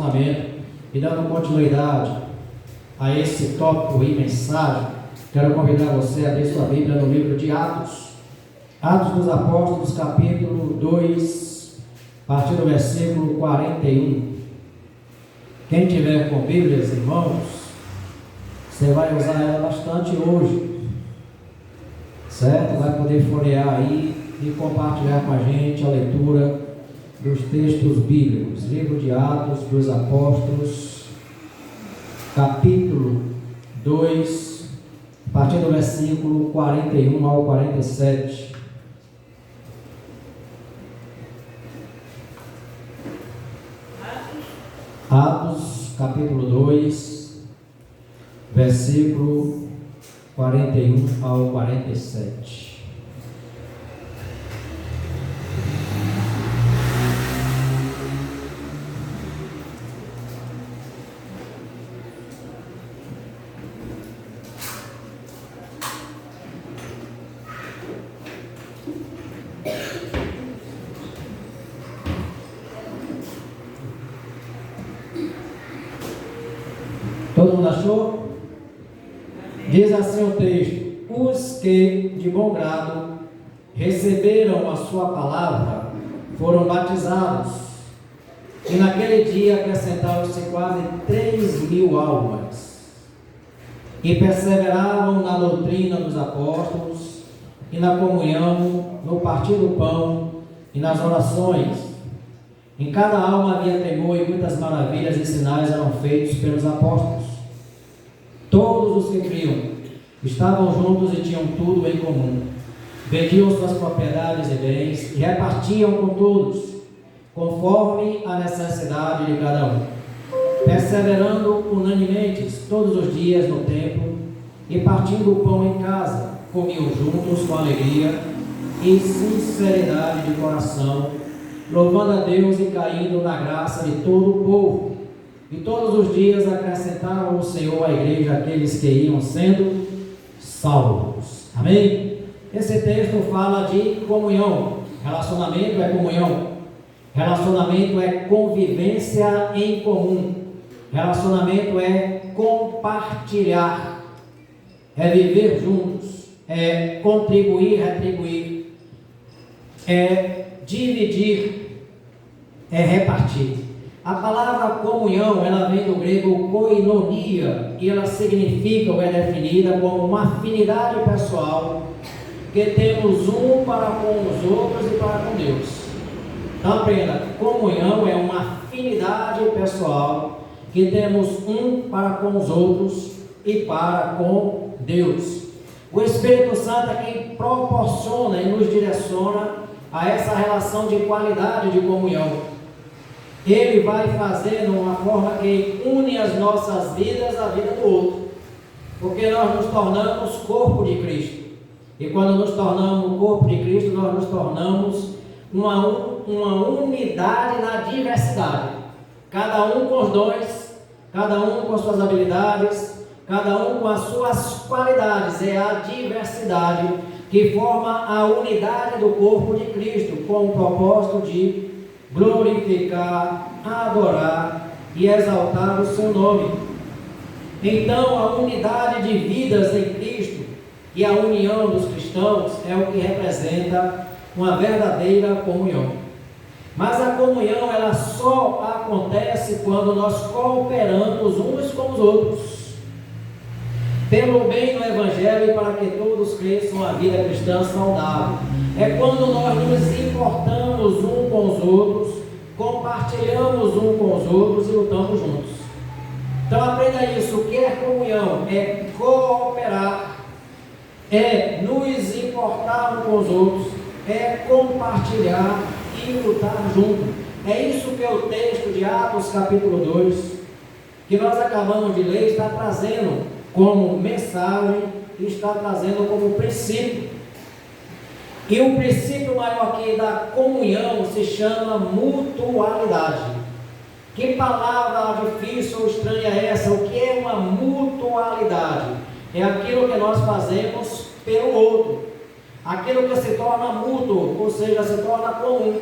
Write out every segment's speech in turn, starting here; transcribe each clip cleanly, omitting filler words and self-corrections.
relacionamento. E dando continuidade a esse tópico e mensagem, quero convidar você a abrir sua Bíblia no livro de Atos. Atos dos Apóstolos, capítulo 2, a partir do versículo 41. Quem tiver com Bíblias, irmãos, você vai usar ela bastante hoje, certo? Vai poder folhear aí e compartilhar com a gente a leitura dos textos bíblicos. Livro de Atos dos Apóstolos, capítulo 2, a partir do versículo 41 ao 47. Atos, capítulo 2, versículo 41 ao 47. Todo mundo achou? Diz assim o texto: os que de bom grado receberam a sua palavra foram batizados, e naquele dia acrescentaram-se quase 3.000 almas, e perseveravam na doutrina dos apóstolos, e na comunhão, no partir do pão, e nas orações. Em cada alma havia temor, e muitas maravilhas e sinais eram feitos pelos apóstolos. Todos os que criam estavam juntos e tinham tudo em comum. Vendiam suas propriedades e bens e repartiam com todos, conforme a necessidade de cada um. Perseverando unanimemente todos os dias no templo e partindo o pão em casa, comiam juntos com alegria e sinceridade de coração, louvando a Deus e caindo na graça de todo o povo. E todos os dias acrescentavam o Senhor à igreja aqueles que iam sendo salvos. Amém? Esse texto fala de comunhão. Relacionamento é comunhão. Relacionamento é convivência em comum. Relacionamento é compartilhar. É viver juntos. É contribuir, retribuir. É dividir. É repartir. A palavra comunhão, ela vem do grego koinonia, e ela significa ou é definida como uma afinidade pessoal que temos um para com os outros e para com Deus. Então aprenda, comunhão é uma afinidade pessoal que temos um para com os outros e para com Deus. O Espírito Santo é quem proporciona e nos direciona a essa relação de qualidade de comunhão. Ele vai fazer de uma forma que une as nossas vidas à vida do outro, porque nós nos tornamos corpo de Cristo, e quando nos tornamos corpo de Cristo, nós nos tornamos uma unidade na diversidade, cada um com os dons, cada um com suas habilidades, cada um com as suas qualidades. É a diversidade que forma a unidade do corpo de Cristo, com o propósito de glorificar, adorar e exaltar o seu nome. Então, a unidade de vidas em Cristo e a união dos cristãos é o que representa uma verdadeira comunhão. Mas a comunhão, ela só acontece quando nós cooperamos uns com os outros, pelo bem do Evangelho e para que todos cresçam a vida cristã saudável. É quando nós nos importamos uns com os outros, compartilhamos uns com os outros e lutamos juntos. Então aprenda isso: o que é comunhão? É cooperar, é nos importar uns com os outros, é compartilhar e lutar junto. É isso que o texto de Atos capítulo 2, que nós acabamos de ler, está trazendo como mensagem e está trazendo como princípio. E o princípio maior aqui da comunhão se chama mutualidade. Que palavra difícil ou estranha é essa? O que é uma mutualidade? É aquilo que nós fazemos pelo outro, aquilo que se torna mútuo, ou seja, se torna comum.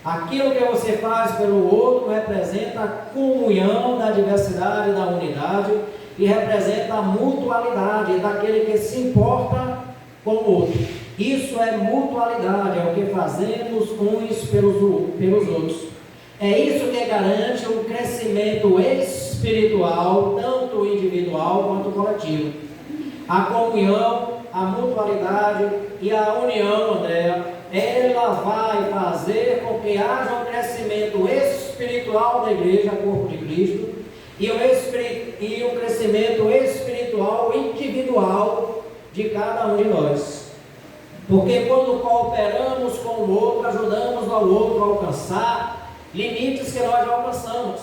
Aquilo que você faz pelo outro representa a comunhão da diversidade, da unidade, e representa a mutualidade daquele que se importa com o outro. Isso é mutualidade, é o que fazemos uns pelos outros. É isso que garante o crescimento espiritual, tanto individual quanto coletivo. A comunhão, a mutualidade e a união, Andréa, ela vai fazer com que haja um crescimento espiritual da igreja, corpo de Cristo, e um crescimento espiritual individual de cada um de nós. Porque quando cooperamos com o outro, ajudamos ao outro a alcançar limites que nós já alcançamos,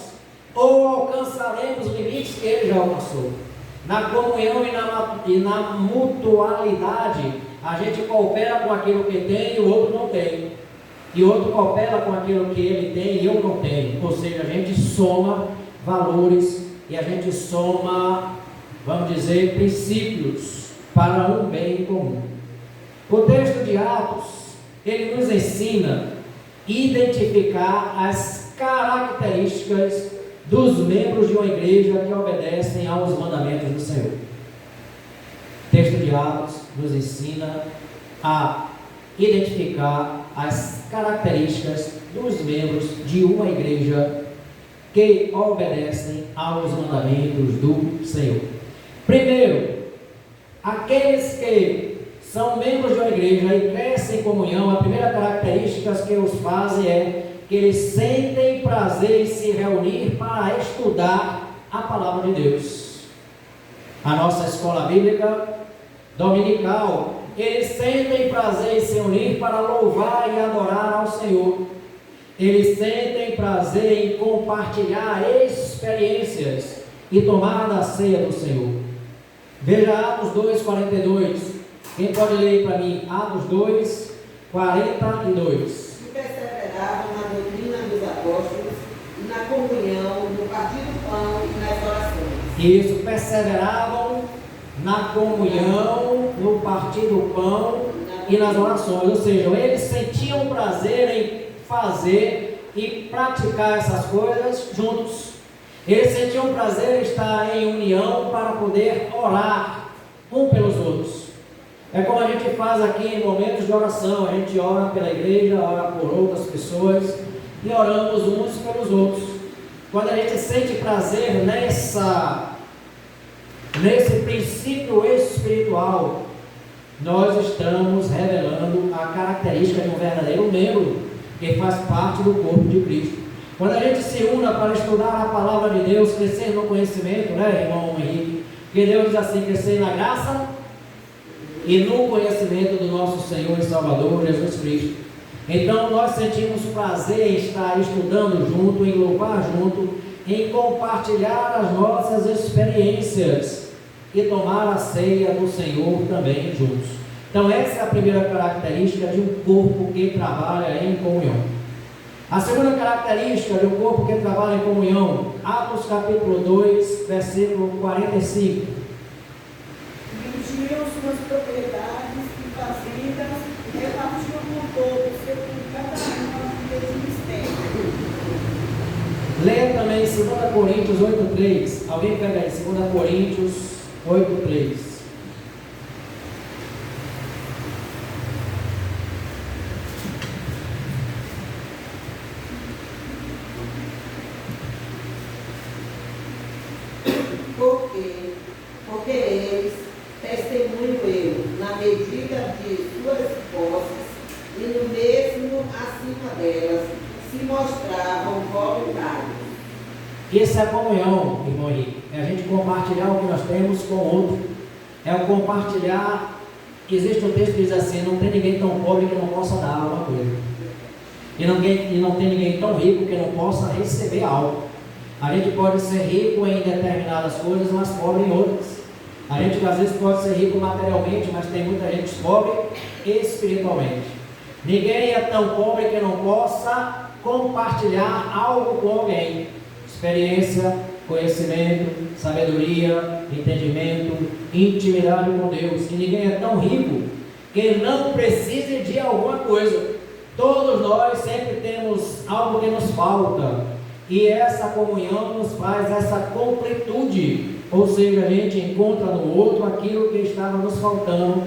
ou alcançaremos limites que ele já alcançou. Na comunhão e na mutualidade, a gente coopera com aquilo que tem e o outro não tem, e o outro coopera com aquilo que ele tem e eu não tenho. Ou seja, a gente soma valores e a gente soma, vamos dizer, princípios para um bem comum. O texto de Atos, ele nos ensina a identificar as características dos membros de uma igreja que obedecem aos mandamentos do Senhor. O texto de Atos nos ensina a identificar as características dos membros de uma igreja que obedecem aos mandamentos do Senhor. Primeiro, aqueles que são membros de uma igreja e crescem em comunhão, a primeira característica que os fazem é que eles sentem prazer em se reunir para estudar a palavra de Deus. A nossa escola bíblica dominical, eles sentem prazer em se unir para louvar e adorar ao Senhor. Eles sentem prazer em compartilhar experiências e tomar da ceia do Senhor. Veja Atos 2:42. Quem pode ler para mim? Atos 2:42. E perseveravam na doutrina dos apóstolos, e na comunhão, no partir do pão e nas orações. Isso, perseveravam na comunhão, no partir do pão e nas orações. Ou seja, eles sentiam prazer em fazer e praticar essas coisas juntos. Eles sentiam prazer em estar em união para poder orar um pelos outros. É como a gente faz aqui em momentos de oração. A gente ora pela igreja, ora por outras pessoas e oramos uns pelos outros. Quando a gente sente prazer nesse princípio espiritual, nós estamos revelando a característica de um verdadeiro membro que faz parte do corpo de Cristo. Quando a gente se une para estudar a palavra de Deus, crescer no conhecimento, né, irmão Henrique? Porque Deus diz assim: crescer na graça e no conhecimento do nosso Senhor e Salvador Jesus Cristo. Então nós sentimos prazer em estar estudando junto, em louvar junto, em compartilhar as nossas experiências e tomar a ceia do Senhor também juntos. Então essa é a primeira característica de um corpo que trabalha em comunhão. A segunda característica de um corpo que trabalha em comunhão, Atos capítulo 2, versículo 45. Vendiam suas propriedades e fazendas e repartiam com todos, segundo cada um a mesma tem. Leia também 2 Coríntios 8:3. Alguém pega aí, 2 Coríntios 8:3. Porque eles, testemunho eu, na medida de suas posses e no mesmo acima delas, se mostravam voluntários. Essa é a comunhão, irmão Henrique. É a gente compartilhar o que nós temos com o outro. É o compartilhar. Existe um texto que diz assim: não tem ninguém tão pobre que não possa dar alguma coisa. E não tem ninguém tão rico que não possa receber algo. A gente pode ser rico em determinadas coisas, mas pobre em outras. A gente às vezes pode ser rico materialmente, mas tem muita gente pobre espiritualmente. Ninguém é tão pobre que não possa compartilhar algo com alguém. Experiência, conhecimento, sabedoria, entendimento, intimidade com Deus. E ninguém é tão rico que não precise de alguma coisa. Todos nós sempre temos algo que nos falta, e essa comunhão nos faz essa completude, ou seja, a gente encontra no outro aquilo que estava nos faltando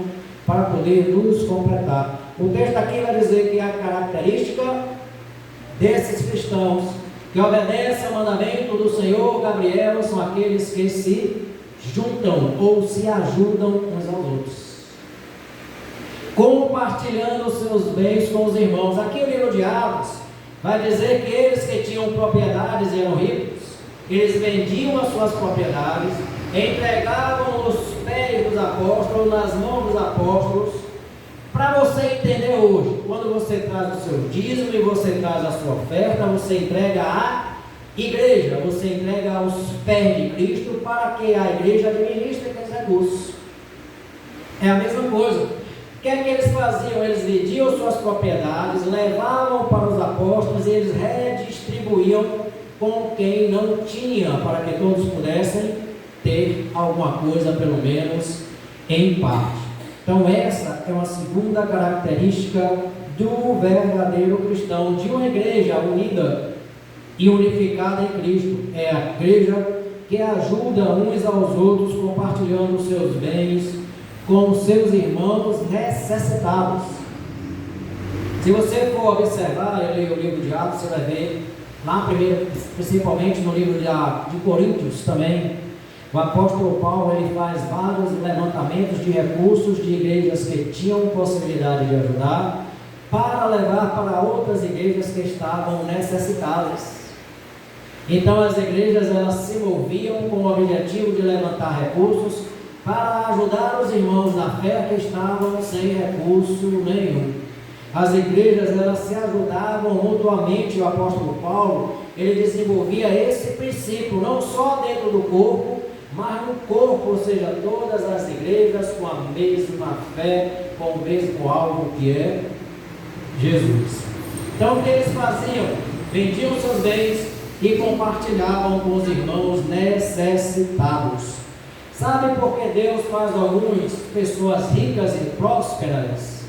para poder nos completar. O texto aqui vai dizer que a característica desses cristãos que obedecem ao mandamento do Senhor Gabriel são aqueles que se juntam ou se ajudam uns aos outros, compartilhando os seus bens com os irmãos. Aqui o livro de Atos vai dizer que eles que tinham propriedades e eram ricos, eles vendiam as suas propriedades, entregavam os pés dos apóstolos, nas mãos dos apóstolos. Para você entender hoje, quando você traz o seu dízimo e você traz a sua oferta, você entrega à igreja, você entrega aos pés de Cristo para que a igreja administre aqueles recursos. É a mesma coisa. O que é que eles faziam? Eles vendiam suas propriedades, levavam para os apóstolos e eles redistribuíam com quem não tinha, para que todos pudessem ter alguma coisa, pelo menos em parte. Então essa é uma segunda característica do verdadeiro cristão, de uma igreja unida e unificada em Cristo. É a igreja que ajuda uns aos outros, compartilhando os seus bens com os seus irmãos necessitados. Se você for observar, eu leio o livro de Atos, você vai ver lá primeiro, principalmente no livro de Coríntios também, o apóstolo Paulo ele faz vários levantamentos de recursos de igrejas que tinham possibilidade de ajudar, para levar para outras igrejas que estavam necessitadas. Então as igrejas elas se moviam com o objetivo de levantar recursos para ajudar os irmãos na fé que estavam sem recurso nenhum. As igrejas elas se ajudavam mutuamente. O apóstolo Paulo ele desenvolvia esse princípio não só dentro do corpo, mas no corpo, ou seja, todas as igrejas com a mesma fé, com o mesmo alvo que é Jesus. Então o que eles faziam? Vendiam seus bens e compartilhavam com os irmãos necessitados. Sabe por que Deus faz algumas pessoas ricas e prósperas?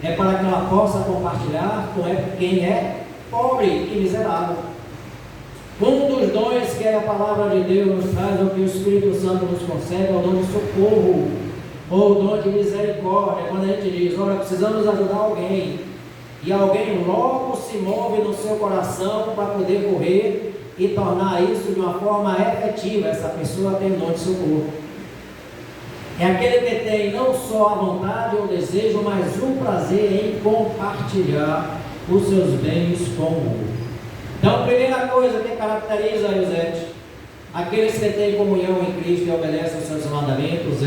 É para que ela possa compartilhar com quem é pobre e miserável. Um dos dons que a palavra de Deus nos traz, o que o Espírito Santo nos concede, é o dom de socorro, ou o dom de misericórdia. Quando a gente diz, olha, precisamos ajudar alguém, e alguém logo se move no seu coração para poder correr e tornar isso de uma forma efetiva, essa pessoa tem o dom de socorro. É aquele que tem não só a vontade ou o desejo, mas o prazer em compartilhar os seus bens com o outro. Então, a primeira coisa que caracteriza a Eusete, aqueles que têm comunhão em Cristo e obedecem aos seus mandamentos,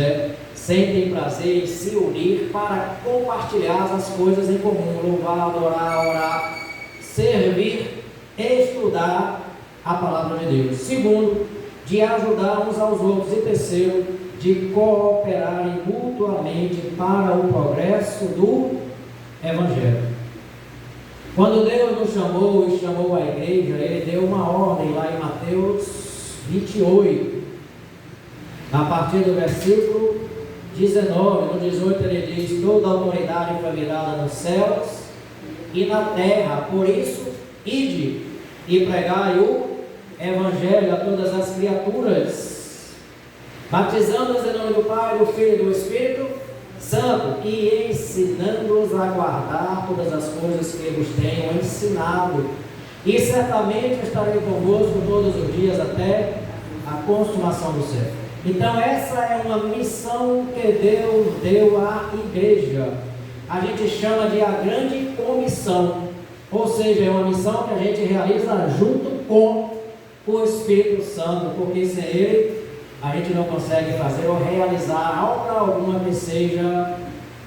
sentem prazer em se unir para compartilhar as coisas em comum, louvar, adorar, orar, servir, estudar a palavra de Deus. Segundo, de ajudar uns aos outros. E terceiro, de cooperarem mutuamente para o progresso do Evangelho. Quando Deus nos chamou e chamou a igreja, Ele deu uma ordem lá em Mateus 28, a partir do versículo 19. No 18 Ele diz: toda a autoridade foi me dada nos céus e na terra, por isso, ide e pregai o Evangelho a todas as criaturas, batizando-os em nome do Pai, do Filho e do Espírito Santo, e ensinando-os a guardar todas as coisas que vos tenho ensinado, e certamente estarei convosco todos os dias até a consumação do século. Então essa é uma missão que Deus deu à igreja. A gente chama de a grande comissão, ou seja, é uma missão que a gente realiza junto com o Espírito Santo, porque sem Ele a gente não consegue fazer ou realizar obra alguma que seja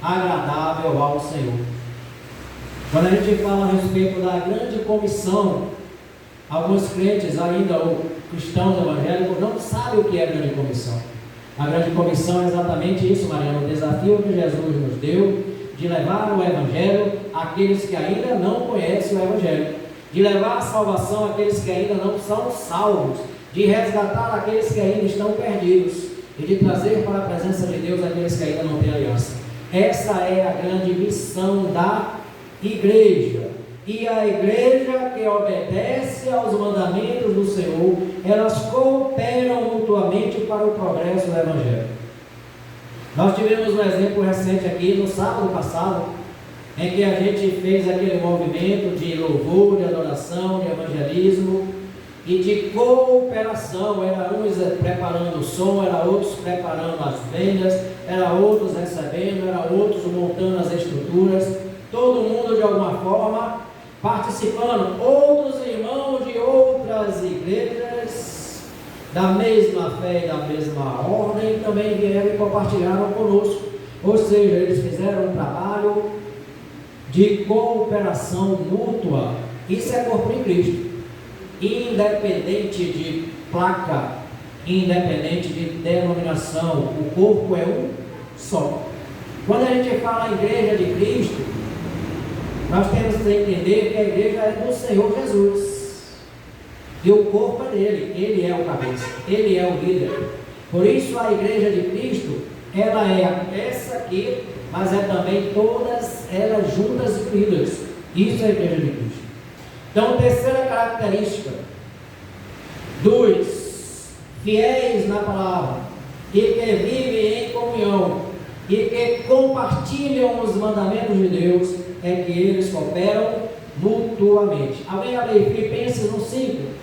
agradável ao Senhor. Quando a gente fala a respeito da grande comissão, alguns crentes ainda, ou cristãos evangélicos, não sabem o que é a grande comissão. A grande comissão é exatamente isso, Mariana, o desafio que Jesus nos deu de levar o Evangelho àqueles que ainda não conhecem o Evangelho, de levar a salvação àqueles que ainda não são salvos, de resgatar aqueles que ainda estão perdidos e de trazer para a presença de Deus aqueles que ainda não têm aliança. Essa é a grande missão da igreja. E a igreja que obedece aos mandamentos do Senhor, elas cooperam mutuamente para o progresso do Evangelho. Nós tivemos um exemplo recente aqui no sábado passado, em que a gente fez aquele movimento de louvor, de adoração, de evangelismo e de cooperação. Era uns preparando o som, era outros preparando as vendas, era outros recebendo, era outros montando as estruturas, todo mundo de alguma forma participando. Outros irmãos de outras igrejas da mesma fé e da mesma ordem também vieram e compartilharam conosco. Ou seja, eles fizeram um trabalho de cooperação mútua. Isso é corpo em Cristo, independente de placa, independente de denominação. O corpo é um só. Quando a gente fala igreja de Cristo, nós temos que entender que a igreja é do Senhor Jesus e o corpo é dele. Ele é o cabeça, ele é o líder. Por isso a igreja de Cristo, ela é essa aqui, mas é também todas elas juntas e unidas. Isso é a igreja de Cristo. Então, terceira característica dos fiéis na palavra, e que vivem em comunhão e que compartilham os mandamentos de Deus, é que eles cooperam mutuamente. Alguém abre Filipenses 1:5?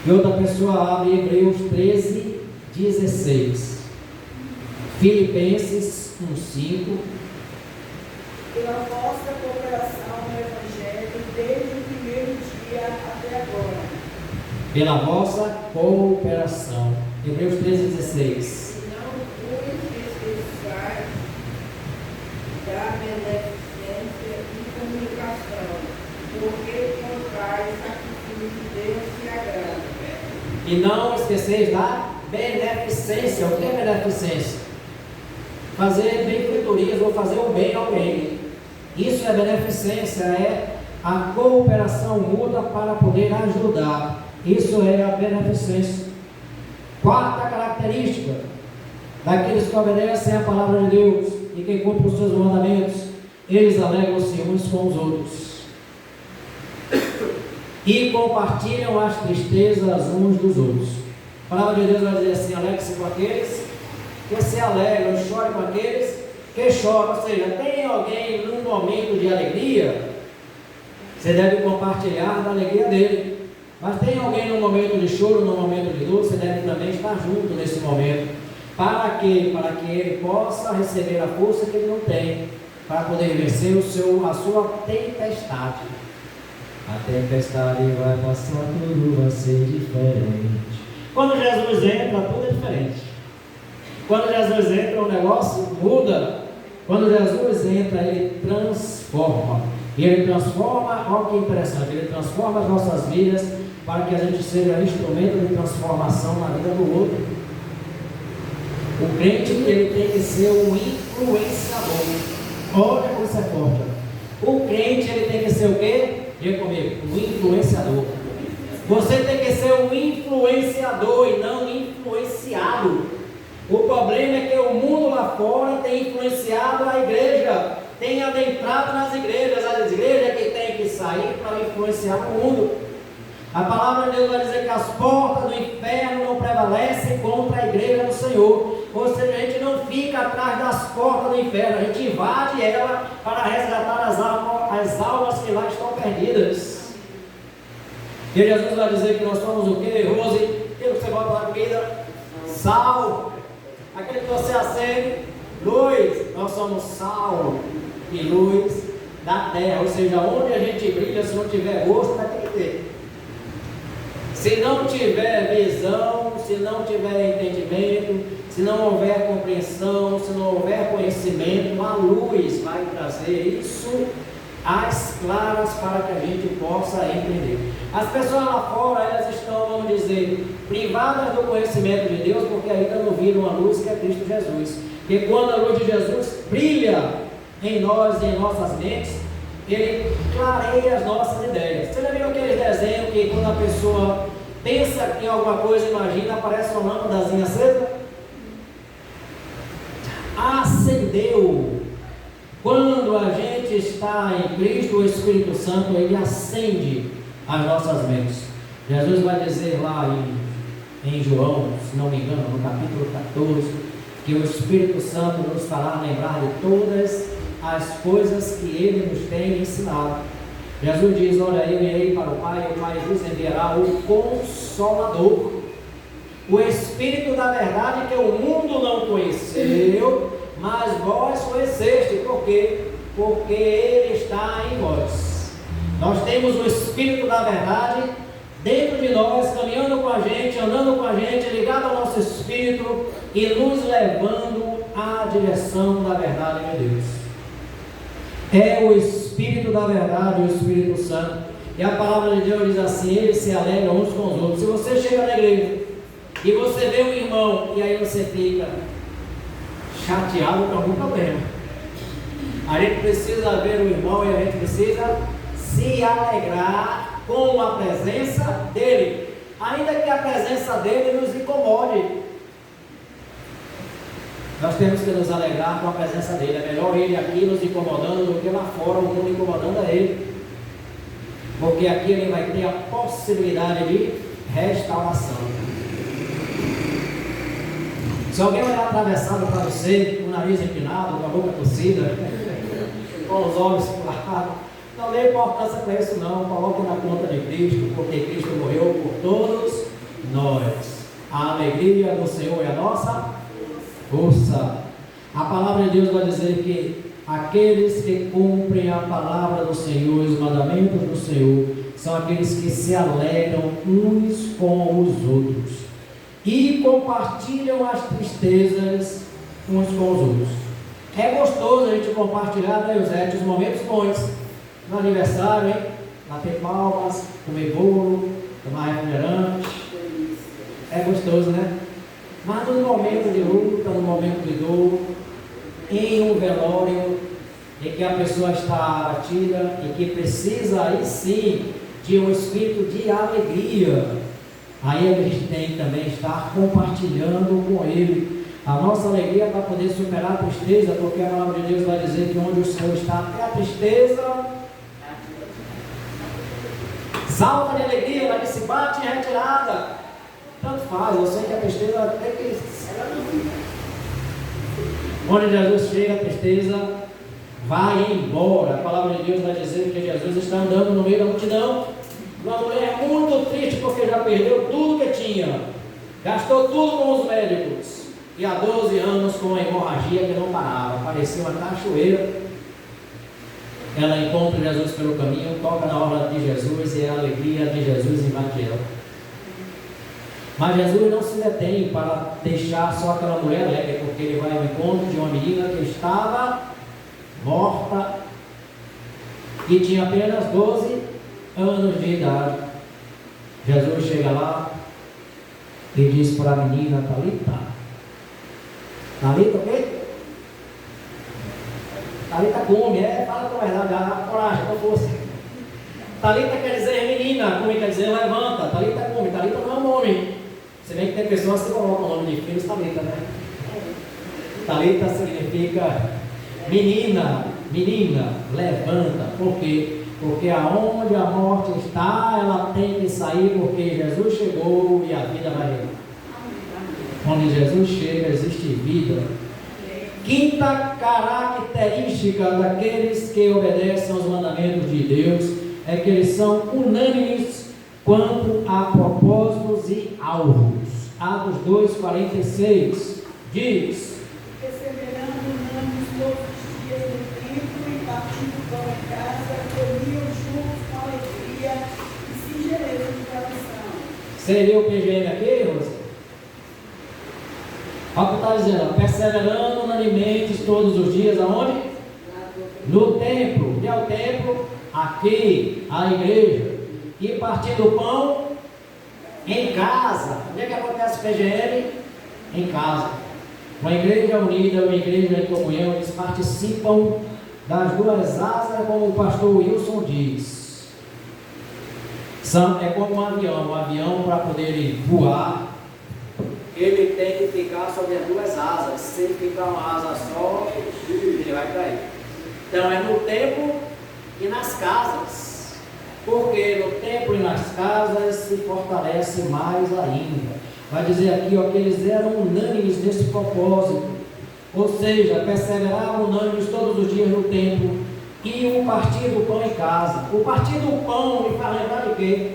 E outra pessoa abre Hebreus 13:16. Filipenses 1:5. Pela vossa cooperação no Evangelho desde o primeiro dia até agora. Pela vossa cooperação. Hebreus 13:16. Não vos esqueçais da beneficência e comunicação, porque contrai sacrifício de Deus se agrada. E não esqueceis da beneficência. O que é beneficência? Fazer benfeitorias ou fazer o bem a alguém. Isso é beneficência, é a cooperação mútua para poder ajudar. Isso é a beneficência. Quarta característica daqueles que obedecem à palavra de Deus e que cumprem os seus mandamentos, eles alegram-se uns com os outros e compartilham as tristezas uns dos outros. A palavra de Deus vai dizer assim: alegre-se com aqueles que se alegram, chore com aqueles que choram. Ou seja, tem alguém num momento de alegria, você deve compartilhar da alegria dele. Mas tem alguém no momento de choro, no momento de dor, você deve também estar junto nesse momento. Para quê? Para que ele possa receber a força que ele não tem, para poder vencer a sua tempestade. A tempestade vai passar, tudo vai ser diferente. Quando Jesus entra, tudo é diferente. Quando Jesus entra, o negócio muda. Quando Jesus entra, ele transforma. E ele transforma, olha que interessante, ele transforma as nossas vidas para que a gente seja instrumento de transformação na vida do outro. O crente, ele tem que ser um influenciador. Olha como isso é forte. O crente, ele tem que ser o quê? Diga comigo, um influenciador. Você tem que ser um influenciador e não influenciado. O problema é que o mundo lá fora tem influenciado a igreja, tem adentrado nas igrejas. As igrejas que tem que sair para influenciar o mundo. A palavra de Deus vai dizer que as portas do inferno não prevalecem contra a igreja do Senhor. Ou seja, a gente não fica atrás das portas do inferno, a gente invade ela para resgatar as almas que lá estão perdidas. E Jesus vai dizer que nós somos o quê? Rose, o que você bota na comida? Sal. Aquele que você acende, luz. Nós somos sal e luz da terra. Ou seja, onde a gente brilha, se não tiver gosto, vai ter que ter. Se não tiver visão, se não tiver entendimento, se não houver compreensão, se não houver conhecimento, a luz vai trazer isso às claras para que a gente possa entender. As pessoas lá fora, elas estão, vamos dizer, privadas do conhecimento de Deus, porque ainda não viram a luz que é Cristo Jesus. Porque quando a luz de Jesus brilha em nós e em nossas mentes, ele clareia as nossas ideias. Você já viu aquele desenho que quando a pessoa pensa em alguma coisa, imagina, aparece uma lâmpadazinha acesa? Acendeu. Quando a gente gente está em Cristo, o Espírito Santo, ele acende as nossas mentes. Jesus vai dizer lá em João, se não me engano, no capítulo 14, que o Espírito Santo nos fará lembrar de todas as coisas que ele nos tem ensinado. Jesus diz: olha, eu irei para o Pai, e o Pai vos enviará o Consolador, o Espírito da verdade, que o mundo não conheceu, mas vós conheceste. Por quê? Porque ele está em vós. Nós temos o Espírito da verdade dentro de nós, caminhando com a gente, andando com a gente, ligado ao nosso espírito e nos levando à direção da verdade de Deus. É o Espírito da verdade, o Espírito Santo. E a palavra de Deus diz assim: eles se alegram uns com os outros. Se você chega na igreja e você vê um irmão e aí você fica chateado com algum problema, a gente precisa ver o irmão e a gente precisa se alegrar com a presença dele, ainda que a presença dele nos incomode. Nós temos que nos alegrar com a presença dele. É melhor ele aqui nos incomodando do que lá fora o mundo incomodando a ele, porque aqui ele vai ter a possibilidade de restauração. Se alguém vai atravessado para você, com o nariz empinado, com a boca torcida, com os olhos pulados, não dê importância para isso não. Coloque na conta de Cristo, porque Cristo morreu por todos nós. A alegria do Senhor é a nossa força. A palavra de Deus vai dizer que aqueles que cumprem a palavra do Senhor, os mandamentos do Senhor, são aqueles que se alegram uns com os outros e compartilham as tristezas uns com os outros. É gostoso a gente compartilhar, né, Eusébio, os momentos bons. No aniversário, hein? Bater palmas, comer bolo, tomar refrigerante. É gostoso, né? Mas no momento de luta, no momento de dor, em um velório, em que a pessoa está abatida e que precisa aí sim de um espírito de alegria, aí a gente tem que também estar compartilhando com ele a nossa alegria para poder superar a tristeza, porque a palavra de Deus vai dizer que onde o Senhor está, até a tristeza salta de alegria, ela se bate em retirada. Tanto faz, eu sei que a tristeza tem que... Onde Jesus chega, a tristeza vai embora. A palavra de Deus vai dizer que Jesus está andando no meio da multidão. Uma mulher muito triste porque já perdeu tudo que tinha, gastou tudo com os médicos, e há 12 anos com uma hemorragia que não parava, parecia uma cachoeira. Ela encontra Jesus pelo caminho, toca na obra de Jesus e a alegria de Jesus invade ela. Mas Jesus não se detém para deixar só aquela mulher alegre, porque ele vai ao encontro de uma menina que estava morta e tinha apenas 12 anos de idade. Jesus chega lá e diz para a menina: Talita. Talita o quê? Talita come, fala com a verdade, a coragem, com força. Talita quer dizer menina, come quer dizer levanta. Talita come, Talita não é um nome. Se bem que tem pessoas que colocam o nome de filhos Talita, né? Talita significa menina, menina, levanta. Por quê? Porque aonde a morte está, ela tem que sair, porque Jesus chegou e a vida vai vir. Onde Jesus chega, existe vida. Quinta característica daqueles que obedecem aos mandamentos de Deus é que eles são unânimes quanto a propósitos e alvos. Atos 2,46 diz: perseverando unânimes todos os dias no templo e partindo pão em casa, comiam juntos com alegria e singeleza de coração. Seria o PGM aqui, Rosa? Olha o que está dizendo: perseverando unanimemente todos os dias, aonde? No templo. E é o templo? Aqui, a igreja. E partindo o pão em casa. Onde é que acontece o PGM? Em casa. Uma igreja unida, uma igreja em comunhão, eles participam das duas asas, como o pastor Wilson diz. É como um avião para poder voar, ele tem que ficar sobre as duas asas. Se ele ficar uma asa só, ele vai cair. Então é no templo e nas casas, porque no templo e nas casas se fortalece mais ainda. Vai dizer aqui, ó, que eles eram unânimes nesse propósito, ou seja, perseveravam unânimes todos os dias no templo e o partir do pão em casa. O partir do pão me faz lembrar de quê?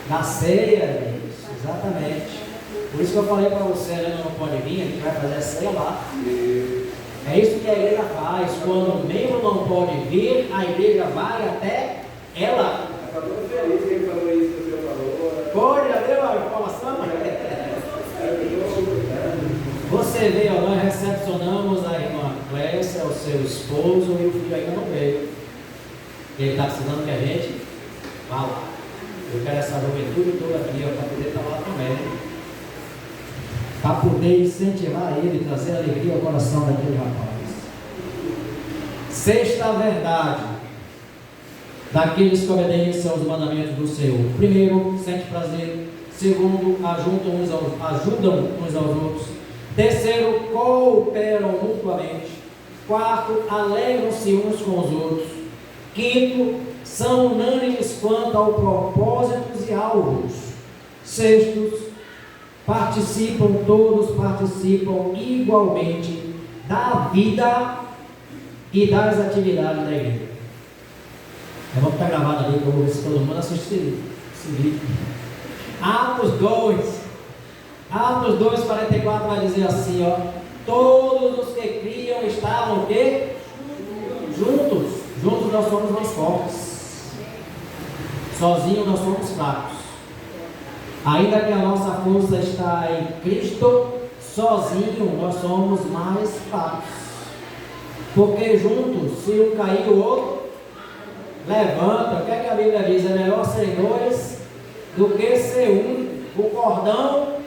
Da ceia, isso, exatamente. Por isso que eu falei para você, ela não pode vir, a gente vai fazer a ceia lá. É isso que a igreja faz. Quando o membro não pode vir, a igreja vai até ela. Acabou feliz quem falou isso que o senhor falou. Pode, já deu a informação? Você vê, ó, nós recepcionamos a irmã Clécia, o seu esposo, e o filho ainda não veio. Ele está precisando que a gente vá lá. Eu quero essa juventude toda aqui, ó, para poder estar lá também. Para poder incentivar ele, trazer alegria ao coração daquele rapaz. Sexta verdade daqueles que obedecem aos mandamentos do Senhor. Primeiro, sente prazer. Segundo, ajudam uns aos outros. Terceiro, cooperam mutuamente. Quarto, alegram-se uns com os outros. Quinto, são unânimes quanto ao propósitos e alvos. Sexto, todos participam igualmente da vida e das atividades da igreja. Eu vou ficar gravado ali, que eu vou ver se todo mundo assiste esse vídeo. Atos 2:44 vai dizer assim, ó: todos os que criam estavam o quê? Juntos nós somos mais fortes. Sozinhos nós somos fracos. Ainda que a nossa força está em Cristo, sozinho nós somos mais fracos. Porque juntos, se um cair, o outro levanta. O que é que a Bíblia diz? É melhor ser dois do que ser um. O cordão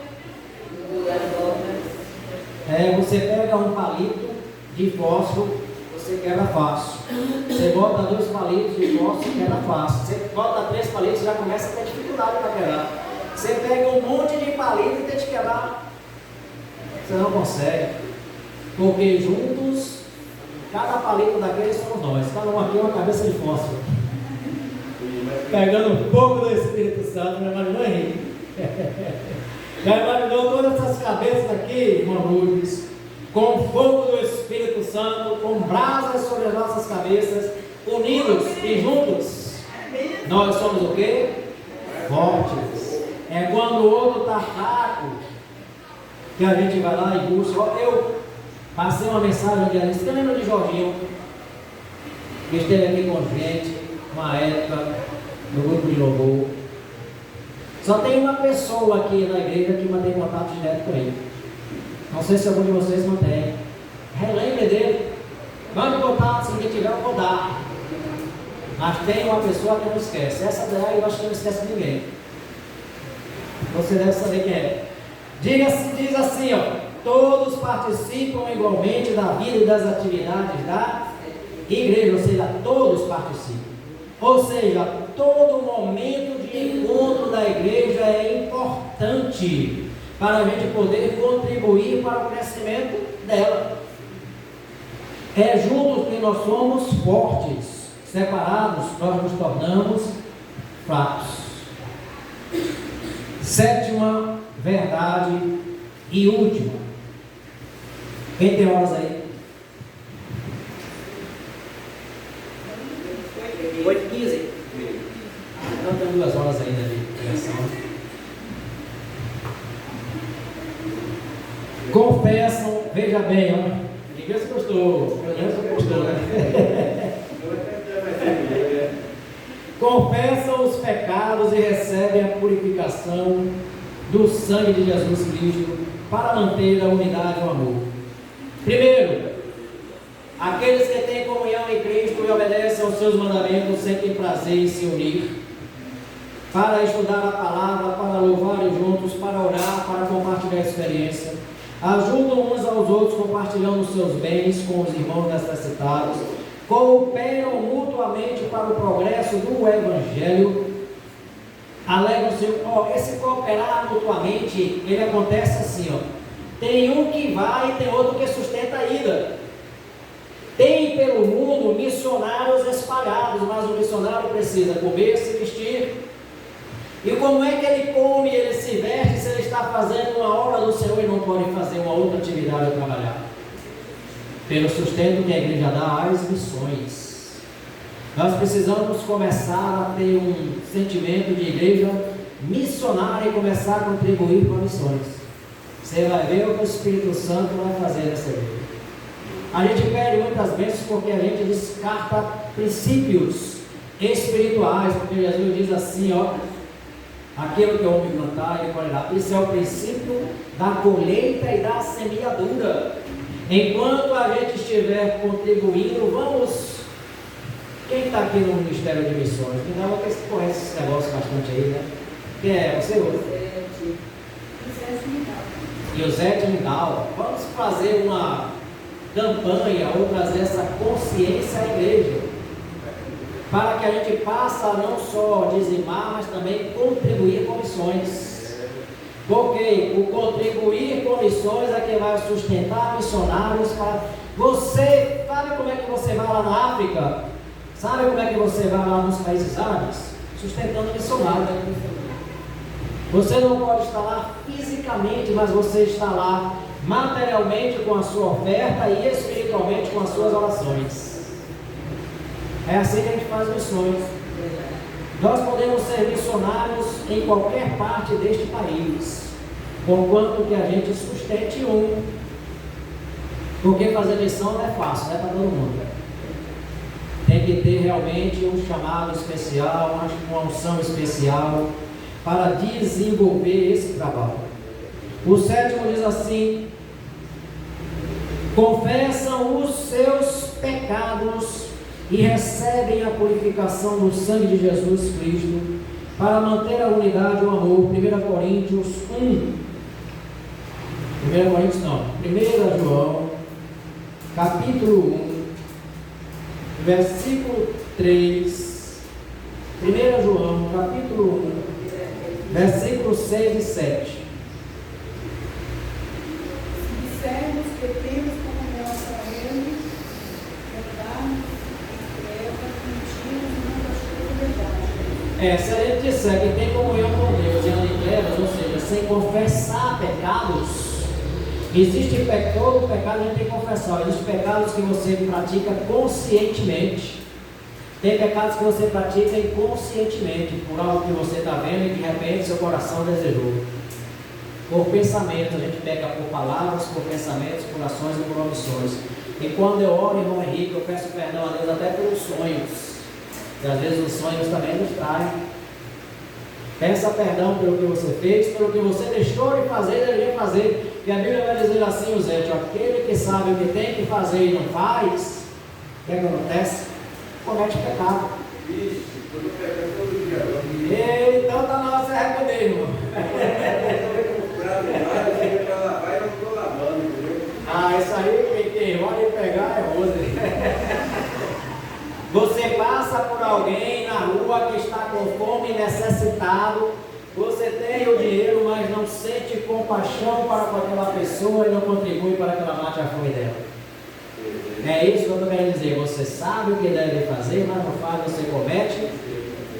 você pega um palito de fósforo, você quebra fácil. Você bota 2 palitos de fósforo, quebra fácil. Você bota 3 palitos, já começa a ter dificuldade para quebrar. Você pega um monte de palito e tenta quebrar, você não consegue, porque juntos, cada palito daqueles somos nós. Cada um aqui é uma cabeça de fósforo, pegando um pouco do Espírito Santo. Já imaginou, Henrique? Já imaginou todas essas cabeças aqui, irmão Lourdes, com fogo do Espírito Santo, com brasas sobre as nossas cabeças, unidos e juntos? Nós somos o quê? Fortes. É quando o outro está fraco que a gente vai lá e busca. Eu passei uma mensagem de Alice, você lembra de Jorginho, que esteve aqui com a gente uma época no grupo de louvor? Só tem uma pessoa aqui na igreja que mantém contato direto com ele. Não sei se algum de vocês mantém. Relembre dele. Mande contato, se ninguém tiver, eu vou dar. Mas tem uma pessoa que não esquece. Essa daí eu acho que não esquece de ninguém. Você deve saber quem é. Diz assim, ó: todos participam igualmente da vida e das atividades da igreja. Ou seja, todos participam. Ou seja, todo momento de encontro da igreja é importante para a gente poder contribuir para o crescimento dela. É juntos que nós somos fortes. Separados, nós nos tornamos fracos. Sétima verdade e última. Quem tem horas aí? 8h15. Não tem 2 horas ainda de pregação. Confessam, veja bem, ó. Ninguém se gostou. Ninguém gostou, né? Confessam os pecados e recebem a purificação do sangue de Jesus Cristo para manter a unidade e o amor. Primeiro, aqueles que têm comunhão em Cristo e obedecem aos seus mandamentos sentem prazer em se unir para estudar a palavra, para louvarem juntos, para orar, para compartilhar a experiência. Ajudam uns aos outros compartilhando os seus bens com os irmãos necessitados. Cooperam mutuamente para o progresso do Evangelho. Alegram-se. Esse cooperar mutuamente, ele acontece assim, ó: Tem um que vai e tem outro que sustenta a ida. Tem pelo mundo missionários espalhados, mas o missionário precisa comer, se vestir. E como é que ele come e ele se veste se ele está fazendo uma obra do Senhor e não pode fazer uma outra atividade ou trabalhar? Pelo sustento que a igreja dá às missões. Nós precisamos começar a ter um sentimento de igreja missionária e começar a contribuir com missões. Você vai ver o que o Espírito Santo vai fazer nessa igreja. A gente perde muitas vezes porque a gente descarta princípios espirituais, porque Jesus diz assim, ó, aquilo que o homem plantar, ele colherá. Isso é o princípio da colheita e da semeadura. Enquanto a gente estiver contribuindo, vamos. Quem está aqui no Ministério de Missões? Me dá uma que conhece esse negócio bastante aí, né? Quem é? Você hoje? E o Zé de Lindau. Vamos fazer uma campanha ou trazer essa consciência à igreja, para que a gente passe a não só dizimar, mas também contribuir com missões. Porque o contribuir com missões é que vai sustentar missionários. Você sabe como é que você vai lá na África? Sabe como é que você vai lá nos países árabes? Sustentando missionários. Você não pode estar lá fisicamente, mas você está lá materialmente com a sua oferta e espiritualmente com as suas orações. É assim que a gente faz missões. Nós podemos ser missionários em qualquer parte deste país, conquanto que a gente sustente um. Porque fazer missão não é fácil, não é para todo mundo. Tem que ter realmente um chamado especial, uma unção especial para desenvolver esse trabalho. O 7º diz assim: confessam os seus pecados e recebem a purificação do sangue de Jesus Cristo para manter a unidade e o amor. 1 Coríntios 1 João, capítulo 1, versículo 3. 1 João, capítulo 1, versículos 6 e 7. Dissermos que temos comunhão com Ele, andarmos em treva, mentimos e não praticamos a verdade. Se a gente disser que tem comunhão com Deus e anda em trevas, ou seja, sem confessar pecados, existe todo pecado a gente tem que confessar. Existem pecados que você pratica conscientemente. Tem pecados que você pratica inconscientemente, por algo que você está vendo e de repente seu coração desejou. Por pensamentos, a gente pega por palavras, por pensamentos, por ações e por omissões. E quando eu oro, irmão Henrique, eu peço perdão a Deus até pelos sonhos. E às vezes os sonhos também nos traem. Peça perdão pelo que você fez, pelo que você deixou de fazer, deveria fazer. E a Bíblia vai dizer assim, Zé, aquele que sabe o que tem que fazer e não faz, o que é que acontece? Comete pecado. Vixe, todo pecado todo dia. Então está na hora de se arrepender, irmão. Vai, não estou lavando, entendeu? Isso aí, quem vai pegar é Rose. Você passa por alguém na rua que está com fome e necessitado. Você tem o dinheiro, mas não sente compaixão para com aquela pessoa e não contribui para que ela mate a fome dela. É isso que eu estou querendo dizer. Você sabe o que deve fazer, mas não faz, você comete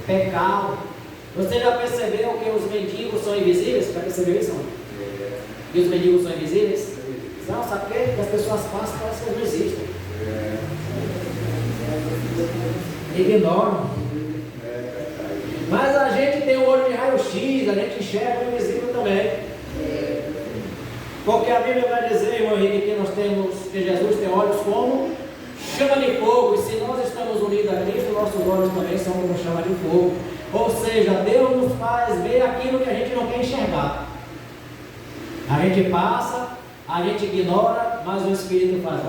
pecado. Você já percebeu que os mendigos são invisíveis? Já percebeu isso? E os mendigos são invisíveis? Não, sabe por quê? Porque as pessoas passam e parece que eles não existem. Ignoram. Mas a gente tem o olho de raio-x, a gente enxerga o invisível também. Porque a Bíblia vai dizer, irmão Henrique, que nós temos, que Jesus tem olhos como chama de fogo. E se nós estamos unidos a Cristo, nossos olhos também são como chama de fogo. Ou seja, Deus nos faz ver aquilo que a gente não quer enxergar. A gente passa, a gente ignora, mas o Espírito faz,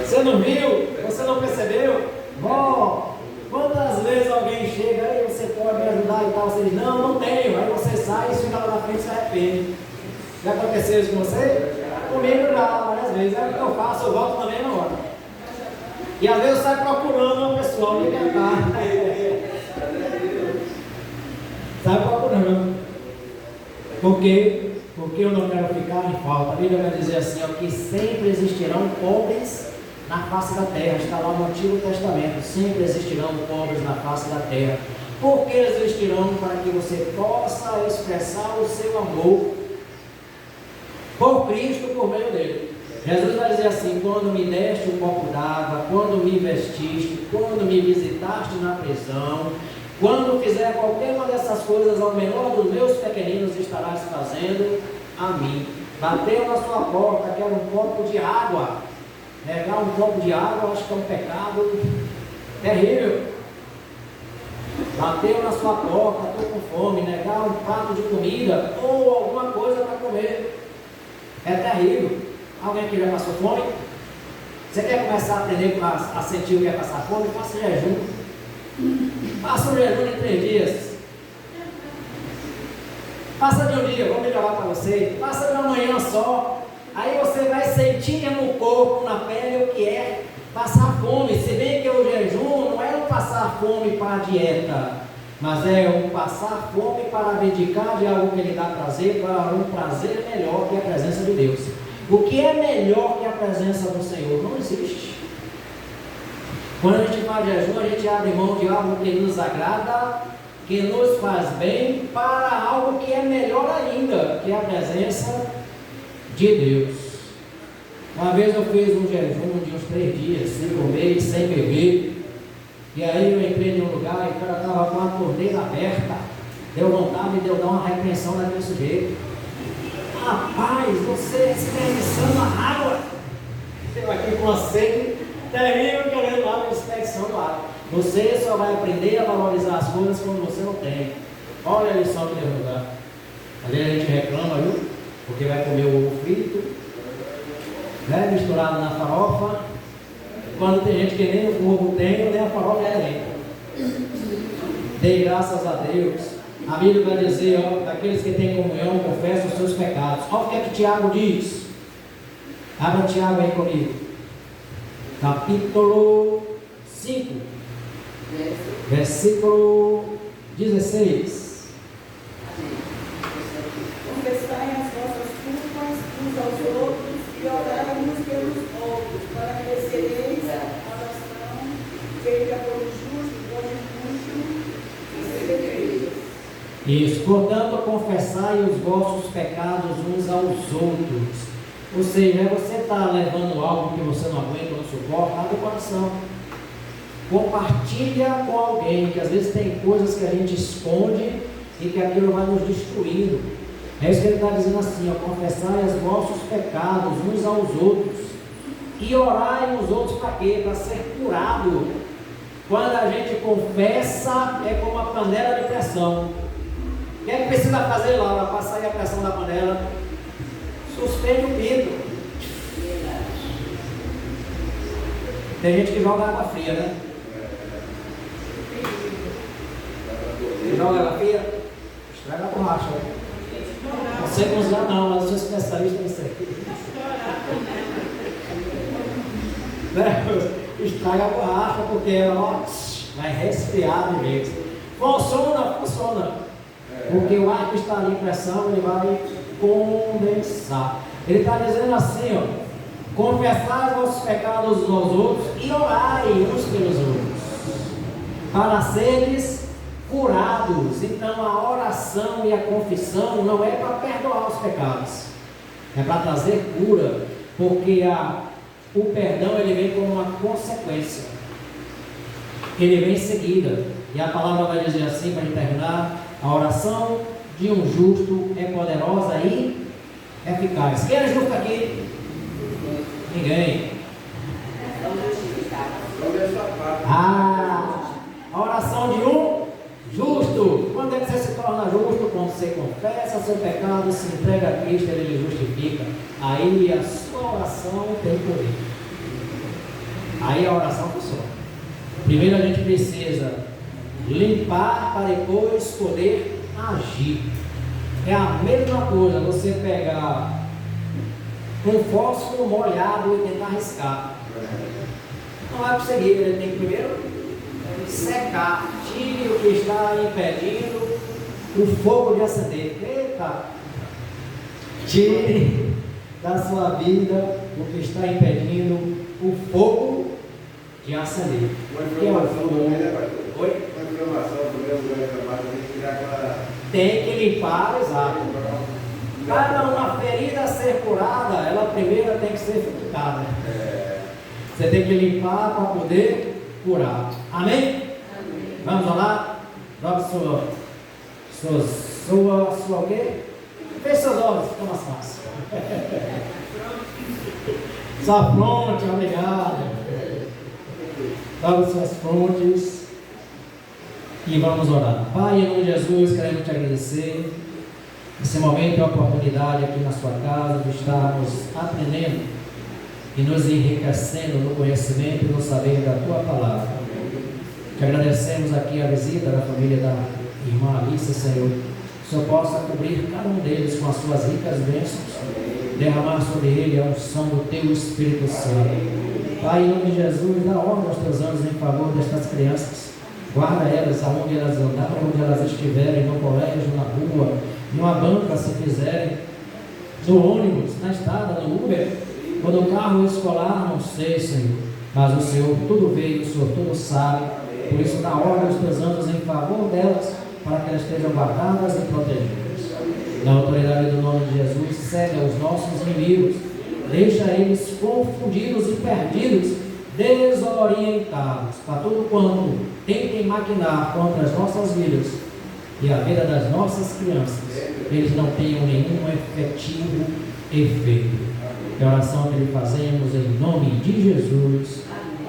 você não viu? Você não percebeu? Quantas vezes alguém chega aí, você pode me ajudar e tal, você diz, não tenho, aí você sai e fica lá na frente e se arrepende. Já aconteceu isso com você? Comigo já, várias vezes. É o que eu faço, eu volto também na hora. E às vezes eu saio procurando uma pessoa, alguém quer cá. Sai procurando. Por quê? Porque eu não quero ficar em falta. A Bíblia vai dizer assim, ó, que sempre existirão pobres na face da terra. Está lá no Antigo Testamento. Sempre existirão pobres na face da terra. Por que existirão? Para que você possa expressar o seu amor por Cristo, por meio dele. Jesus vai dizer assim: quando me deste um copo d'água, quando me vestiste, quando me visitaste na prisão, quando fizer qualquer uma dessas coisas ao menor dos meus pequeninos, estarás fazendo a mim. Bateu na sua porta, quer um copo de água. Negar um copo de água, acho que é um pecado terrível. Bateu na sua porta, estou com fome, negar um prato de comida ou alguma coisa para comer. É terrível. Alguém aqui já passou fome? Você quer começar a aprender a sentir o que é passar fome? Faça jejum. Faça um jejum de 3 dias. Faça de um dia, vou melhorar para você. Faça de uma manhã só. Aí você vai sentir no corpo, na pele, o que é passar fome. Se bem que o jejum não é um passar fome para a dieta, mas é um passar fome para abdicar de algo que lhe dá prazer, para um prazer melhor que a presença de Deus. O que é melhor que a presença do Senhor? Não existe. Quando a gente faz jejum, a gente abre mão de algo que nos agrada, que nos faz bem, para algo que é melhor ainda, que é a presença de Deus. Uma vez eu fiz um jejum de uns 3 dias, sem comer, sem beber. E aí eu entrei em um lugar e o cara estava com a torneira aberta. Deu vontade de eu dar uma repreensão naquele sujeito. Rapaz, você desperdiçando a água. Eu aqui com a sede terrível, querendo lá desperdiçando a água. Você só vai aprender a valorizar as coisas quando você não tem. Olha a lição que Deus nos dá. Às vezes a gente reclama, viu? Porque vai comer o ovo frito, né? Misturado na farofa. Quando tem gente que nem o ovo tem, nem a farofa é nem. Dê graças a Deus. A Bíblia vai dizer, ó, daqueles que têm comunhão, confessam os seus pecados. Olha o que é que Tiago diz. Abra Tiago aí comigo. Capítulo 5, versículo 16. Confessai as vossas culpas uns aos outros e orai uns pelos outros, para que recebeis a oração feita por justo, por injusto, recebereis. Isso, portanto, confessai os vossos pecados uns aos outros. Ou seja, você está levando algo que você não aguenta, não suporta, abre o coração. Compartilha com alguém, que às vezes tem coisas que a gente esconde e que aquilo vai nos destruindo. É isso que ele está dizendo assim, ó, confessai os vossos pecados uns aos outros e orai uns outros para quê? Para ser curado. Quando a gente confessa, é como uma panela de pressão. O que é que precisa fazer, Laura, para sair a pressão da panela? Suspende o vidro. Tem gente que joga água fria, né? Você joga água fria? Estraga a borracha. Não sei cozinhar não, mas eu sou especialista nisso aqui. Né? Estraga a borracha porque ela vai resfriar de vez. Funciona. Porque o ar que está ali em pressão, ele vai condensar. Ele está dizendo assim, ó: confessai os vossos pecados uns aos outros e orai uns pelos outros, para seres curados. Então a oração e a confissão não é para perdoar os pecados, é para trazer cura, porque o perdão ele vem como uma consequência, ele vem em seguida. E a palavra vai dizer assim, para terminar: a oração de um justo é poderosa e eficaz. Quem é justo aqui? Ninguém. A oração de um justo. Quando é que você se torna justo? Quando você confessa seu pecado, se entrega a Cristo, Ele lhe justifica. Aí a sua oração tem poder. Aí a oração funciona. Primeiro a gente precisa limpar para depois poder agir. É a mesma coisa você pegar um fósforo molhado e tentar riscar. Não vai conseguir, ele tem que primeiro secar, tire o que está impedindo o fogo de acender. Eita, Tire da sua vida o que está impedindo o fogo de acender. Que é o fogo. Oi? Uma inflamação também, tem que tirar aquela. Tem que limpar, exato. Para uma ferida ser curada, ela primeiro tem que ser ficada. Você tem que limpar para poder curar. Amém? Vamos lá? Joga sua o quê? Feche seus olhos, fica mais fácil. Sua fronte, obrigado. Joga suas frontes. E vamos orar. Pai, em nome de Jesus, queremos te agradecer. Esse momento é a oportunidade aqui na sua casa de estarmos aprendendo e nos enriquecendo no conhecimento e no saber da tua palavra. Te agradecemos aqui a visita da família da irmã Alice, Senhor. Que o Senhor possa cobrir cada um deles com as suas ricas bênçãos, derramar sobre ele a unção do teu Espírito Santo. Pai, em nome de Jesus, dá ordem aos teus anjos em favor destas crianças. Guarda elas aonde elas andarem, onde elas estiverem, no colégio, na rua, numa banca, se fizerem, no ônibus, na estrada, no Uber, ou no carro escolar, não sei, Senhor. Mas o Senhor tudo vê, o Senhor tudo sabe. Por isso dá ordem aos teus anjos em favor delas, para que elas estejam guardadas e protegidas. Na autoridade do nome de Jesus, cega os nossos inimigos, deixa eles confundidos e perdidos, desorientados, para tudo quanto tentem maquinar contra as nossas vidas e a vida das nossas crianças, eles não tenham nenhum efetivo efeito. É a oração que lhe fazemos em nome de Jesus.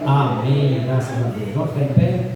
Amém. Graças a Deus. Vamos ficar em pé.